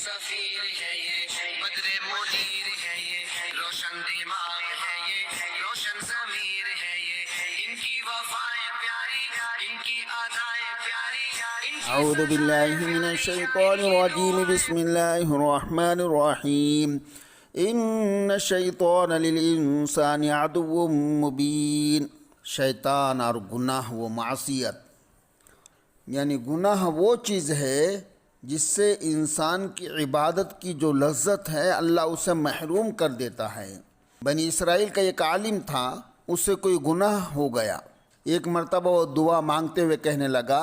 سفیر ہے یہ بدر منیر ہے یہ روشن دماغ ہے یہ روشن ضمیر ہے یہ ان کی وفائیں پیاری ان کی ادائیں پیاری اعوذ باللہ من الشیطان الرجیم بسم اللہ الرحمن الرحیم ان الشیطان للانسان عدو مبین. شیطان اور گناہ و معصیت یعنی گناہ وہ چیز ہے جس سے انسان کی عبادت کی جو لذت ہے اللہ اسے محروم کر دیتا ہے. بنی اسرائیل کا ایک عالم تھا، اس سے کوئی گناہ ہو گیا. ایک مرتبہ وہ دعا مانگتے ہوئے کہنے لگا،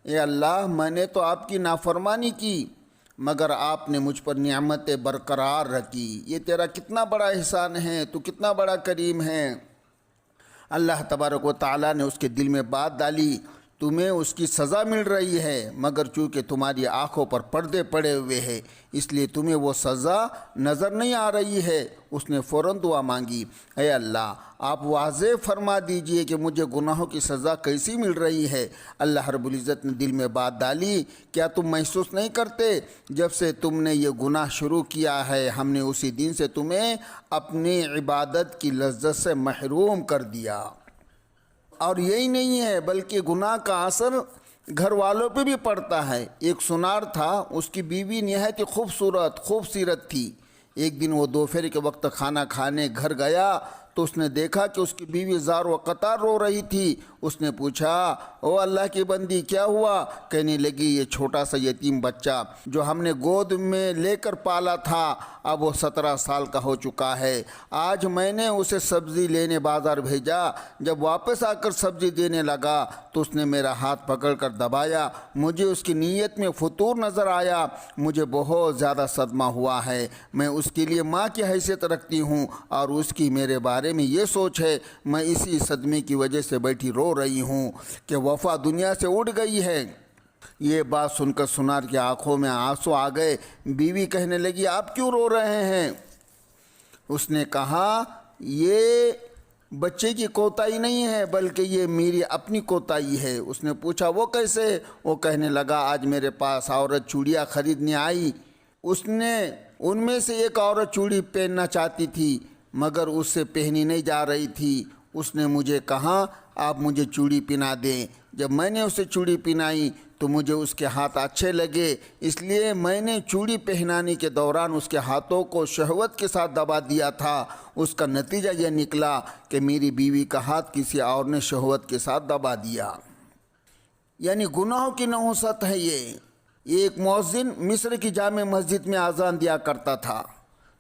اے اللہ میں نے تو آپ کی نافرمانی کی مگر آپ نے مجھ پر نعمتیں برقرار رکھی. یہ تیرا کتنا بڑا احسان ہے، تو کتنا بڑا کریم ہے. اللہ تبارک و تعالیٰ نے اس کے دل میں بات ڈالی، تمہیں اس کی سزا مل رہی ہے مگر چونکہ تمہاری آنکھوں پر پردے پڑے ہوئے ہیں اس لیے تمہیں وہ سزا نظر نہیں آ رہی ہے. اس نے فوراً دعا مانگی، اے اللہ آپ واضح فرما دیجئے کہ مجھے گناہوں کی سزا کیسی مل رہی ہے. اللہ رب العزت نے دل میں بات ڈالی، کیا تم محسوس نہیں کرتے جب سے تم نے یہ گناہ شروع کیا ہے ہم نے اسی دن سے تمہیں اپنی عبادت کی لذت سے محروم کر دیا. اور یہی نہیں ہے بلکہ گناہ کا اثر گھر والوں پہ بھی پڑتا ہے. ایک سونار تھا، اس کی بیوی نہایت خوبصورت تھی. ایک دن وہ دوپہر کے وقت کھانا کھانے گھر گیا تو اس نے دیکھا کہ اس کی بیوی زار و قطار رو رہی تھی. اس نے پوچھا، او اللہ کی بندی کیا ہوا؟ کہنے لگی، یہ چھوٹا سا یتیم بچہ جو ہم نے گود میں لے کر پالا تھا اب وہ 17 سال کا ہو چکا ہے. آج میں نے اسے سبزی لینے بازار بھیجا، جب واپس آ کر سبزی دینے لگا تو اس نے میرا ہاتھ پکڑ کر دبایا. مجھے اس کی نیت میں فطور نظر آیا، مجھے بہت زیادہ صدمہ ہوا ہے. میں اس کے لیے ماں کی حیثیت رکھتی ہوں اور اس کی میرے بارے میں یہ سوچ ہے. میں اسی صدمے کی وجہ سے بیٹھی رو رہی ہوں کہ وفا دنیا سے اڑ گئی ہے. یہ بات سن کر سونار کی آنکھوں میں آنسو آ گئے. بیوی کہنے لگی، آپ کیوں رو رہے ہیں؟ اس نے کہا، یہ بچے کی کوتاہی نہیں ہے بلکہ یہ میری اپنی کوتاہی ہے. اس نے پوچھا، وہ کیسے؟ وہ کہنے لگا، آج میرے پاس عورت چوڑیاں خریدنے آئی. اس نے ان میں سے ایک عورت چوڑی پہننا چاہتی تھی مگر اس سے پہنی نہیں جا رہی تھی. اس نے مجھے کہا، آپ مجھے چوڑی پہنا دیں. جب میں نے اسے چوڑی پہنائی تو مجھے اس کے ہاتھ اچھے لگے، اس لیے میں نے چوڑی پہنانے کے دوران اس کے ہاتھوں کو شہوت کے ساتھ دبا دیا تھا. اس کا نتیجہ یہ نکلا کہ میری بیوی کا ہاتھ کسی اور نے شہوت کے ساتھ دبا دیا. یعنی گناہوں کی نحوست ہے یہ. ایک مؤذن مصر کی جامع مسجد میں اذان دیا کرتا تھا.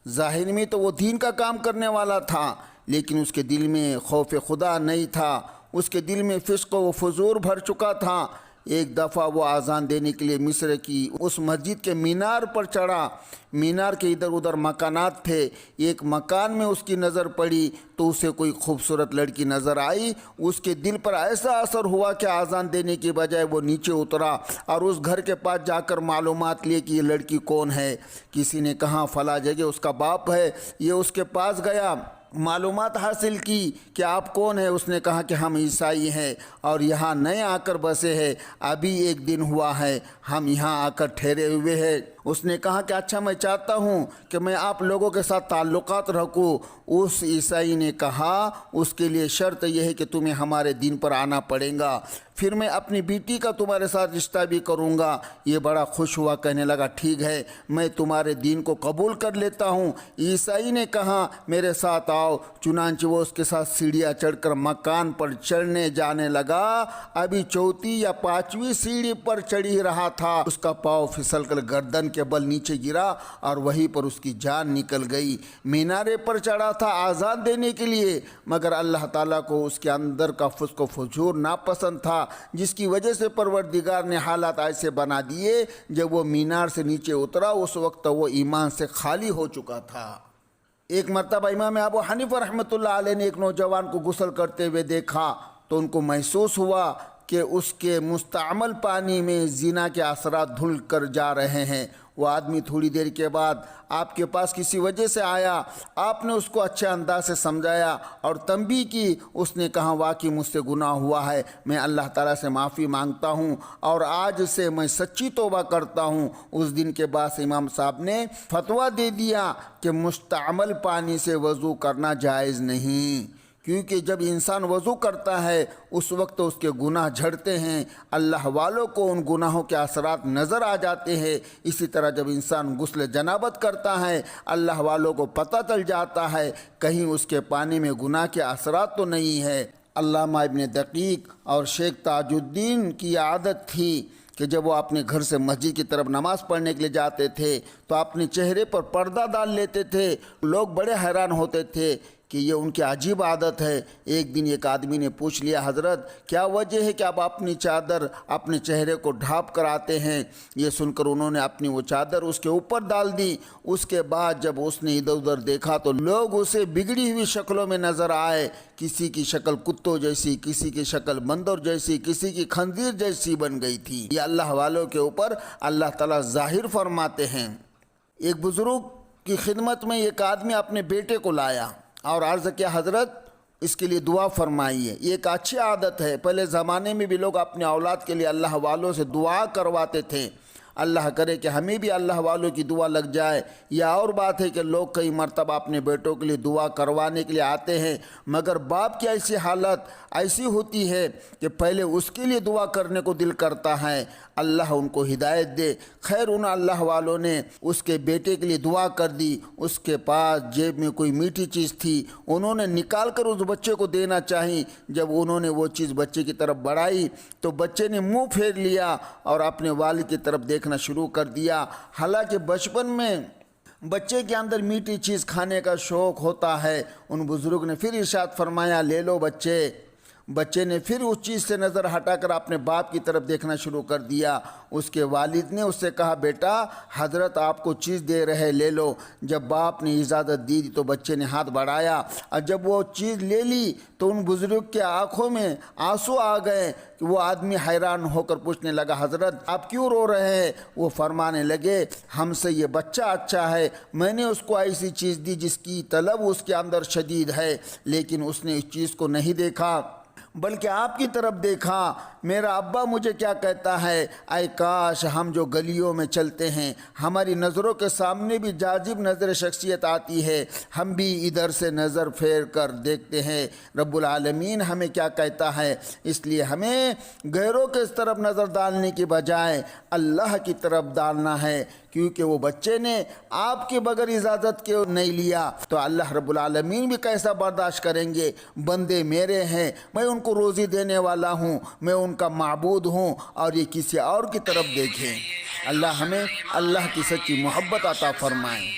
ظاہر میں تو وہ دین کا کام کرنے والا تھا لیکن اس کے دل میں خوف خدا نہیں تھا. اس کے دل میں فسق و فجور بھر چکا تھا. ایک دفعہ وہ اذان دینے کے لیے مصر کی اس مسجد کے مینار پر چڑھا. مینار کے ادھر ادھر مکانات تھے. ایک مکان میں اس کی نظر پڑی تو اسے کوئی خوبصورت لڑکی نظر آئی. اس کے دل پر ایسا اثر ہوا کہ اذان دینے کے بجائے وہ نیچے اترا اور اس گھر کے پاس جا کر معلومات لیے کہ یہ لڑکی کون ہے. کسی نے کہا فلاں جگہ اس کا باپ ہے. یہ اس کے پاس گیا، معلومات حاصل کی کہ آپ کون ہیں. اس نے کہا کہ ہم عیسائی ہیں اور یہاں نئے آ کر بسے ہیں، ابھی ایک دن ہوا ہے ہم یہاں آ کر ٹھہرے ہوئے ہیں. اس نے کہا کہ اچھا میں چاہتا ہوں کہ میں آپ لوگوں کے ساتھ تعلقات رکھوں. اس عیسائی نے کہا اس کے لیے شرط یہ ہے کہ تمہیں ہمارے دین پر آنا پڑے گا، پھر میں اپنی بیٹی کا تمہارے ساتھ رشتہ بھی کروں گا. یہ بڑا خوش ہوا، کہنے لگا ٹھیک ہے میں تمہارے دین کو قبول کر لیتا ہوں. عیسائی نے کہا میرے ساتھ آؤ. چنانچہ وہ اس کے ساتھ سیڑھیاں چڑھ کر مکان پر چڑھنے جانے لگا. ابھی 4 یا 5ویں سیڑھی پر چڑھی رہا تھا، اس کا پاؤں پھسل کر گردن کے بل نیچے گرا اور وہیں پر اس کی جان نکل گئی. مینارے پر چڑھا تھا اذان دینے کے لیے مگر اللہ تعالیٰ کو اس کے اندر کا فسق و فجور ناپسند تھا جس کی وجہ سے پروردگار نے حالات ایسے بنا دیے. جب وہ مینار سے نیچے اترا اس وقت وہ ایمان سے خالی ہو چکا تھا. ایک مرتبہ امام ابو حنیفہ رحمۃ اللہ علیہ نے ایک نوجوان کو غسل کرتے ہوئے دیکھا تو ان کو محسوس ہوا کہ اس کے مستعمل پانی میں زنا کے اثرات دھل کر جا رہے ہیں۔ وہ آدمی تھوڑی دیر کے بعد آپ کے پاس کسی وجہ سے آیا، آپ نے اس کو اچھے انداز سے سمجھایا اور تنبیہ کی۔ اس نے کہا واقعی مجھ سے گناہ ہوا ہے، میں اللہ تعالیٰ سے معافی مانگتا ہوں اور آج سے میں سچی توبہ کرتا ہوں۔ اس دن کے بعد سے امام صاحب نے فتویٰ دے دیا کہ مستعمل پانی سے وضو کرنا جائز نہیں، کیونکہ جب انسان وضو کرتا ہے اس وقت اس کے گناہ جھڑتے ہیں، اللہ والوں کو ان گناہوں کے اثرات نظر آ جاتے ہیں۔ اسی طرح جب انسان غسل جنابت کرتا ہے اللہ والوں کو پتہ چل جاتا ہے کہیں اس کے پانی میں گناہ کے اثرات تو نہیں ہے۔ علامہ ابن دقیق اور شیخ تاج الدین کی عادت تھی کہ جب وہ اپنے گھر سے مسجد کی طرف نماز پڑھنے کے لیے جاتے تھے تو اپنے چہرے پر پردہ ڈال لیتے تھے۔ لوگ بڑے حیران ہوتے تھے کہ یہ ان کی عجیب عادت ہے۔ ایک دن ایک آدمی نے پوچھ لیا حضرت کیا وجہ ہے کہ آپ اپنی چادر اپنے چہرے کو ڈھانپ کر آتے ہیں؟ یہ سن کر انہوں نے اپنی وہ چادر اس کے اوپر ڈال دی۔ اس کے بعد جب اس نے ادھر ادھر دیکھا تو لوگ اسے بگڑی ہوئی شکلوں میں نظر آئے، کسی کی شکل کتوں جیسی، کسی کی شکل بندر جیسی، کسی کی خنزیر جیسی بن گئی تھی۔ یہ اللہ والوں کے اوپر اللہ تعالیٰ ظاہر فرماتے ہیں۔ ایک بزرگ کی خدمت میں ایک آدمی اپنے بیٹے کو لایا اور عرض کیا حضرت اس کے لیے دعا فرمائیے۔ یہ ایک اچھی عادت ہے، پہلے زمانے میں بھی لوگ اپنے اولاد کے لیے اللہ والوں سے دعا کرواتے تھے۔ اللہ کرے کہ ہمیں بھی اللہ والوں کی دعا لگ جائے۔ یہ اور بات ہے کہ لوگ کئی مرتبہ اپنے بیٹوں کے لیے دعا کروانے کے لیے آتے ہیں، مگر باپ کی ایسی حالت ایسی ہوتی ہے کہ پہلے اس کے لیے دعا کرنے کو دل کرتا ہے۔ اللہ ان کو ہدایت دے۔ خیر ان اللہ والوں نے اس کے بیٹے کے لیے دعا کر دی۔ اس کے پاس جیب میں کوئی میٹھی چیز تھی، انہوں نے نکال کر اس بچے کو دینا چاہی۔ جب انہوں نے وہ چیز بچے کی طرف بڑھائی تو بچے نے منہ پھیر لیا اور اپنے والد کی طرف دیکھنا شروع کر دیا۔ حالانکہ بچپن میں بچے کے اندر میٹھی چیز کھانے کا شوق ہوتا ہے۔ ان بزرگ نے پھر ارشاد فرمایا لے لو بچے۔ بچے نے پھر اس چیز سے نظر ہٹا کر اپنے باپ کی طرف دیکھنا شروع کر دیا۔ اس کے والد نے اس سے کہا بیٹا حضرت آپ کو چیز دے رہے لے لو۔ جب باپ نے اجازت دی تو بچے نے ہاتھ بڑھایا اور جب وہ چیز لے لی تو ان بزرگ کے آنکھوں میں آنسو آ گئے۔ وہ آدمی حیران ہو کر پوچھنے لگا حضرت آپ کیوں رو رہے ہیں؟ وہ فرمانے لگے ہم سے یہ بچہ اچھا ہے، میں نے اس کو ایسی چیز دی جس کی طلب اس کے اندر شدید ہے، لیکن اس نے اس چیز کو نہیں دیکھا بلکہ آپ کی طرف دیکھا۔ میرا ابا مجھے کیا کہتا ہے، اے کاش ہم جو گلیوں میں چلتے ہیں ہماری نظروں کے سامنے بھی جاذب نظر شخصیت آتی ہے، ہم بھی ادھر سے نظر پھیر کر دیکھتے ہیں رب العالمین ہمیں کیا کہتا ہے۔ اس لیے ہمیں غیروں کے اس طرف نظر ڈالنے کی بجائے اللہ کی طرف ڈالنا ہے، کیونکہ وہ بچے نے آپ کے بغیر اجازت کے نہیں لیا تو اللہ رب العالمین بھی کیسا برداشت کریں گے۔ بندے میرے ہیں، میں ان کو روزی دینے والا ہوں، میں ان کا معبود ہوں، اور یہ کسی اور کی طرف دیکھیں۔ اللہ ہمیں اللہ کی سچی محبت عطا فرمائے۔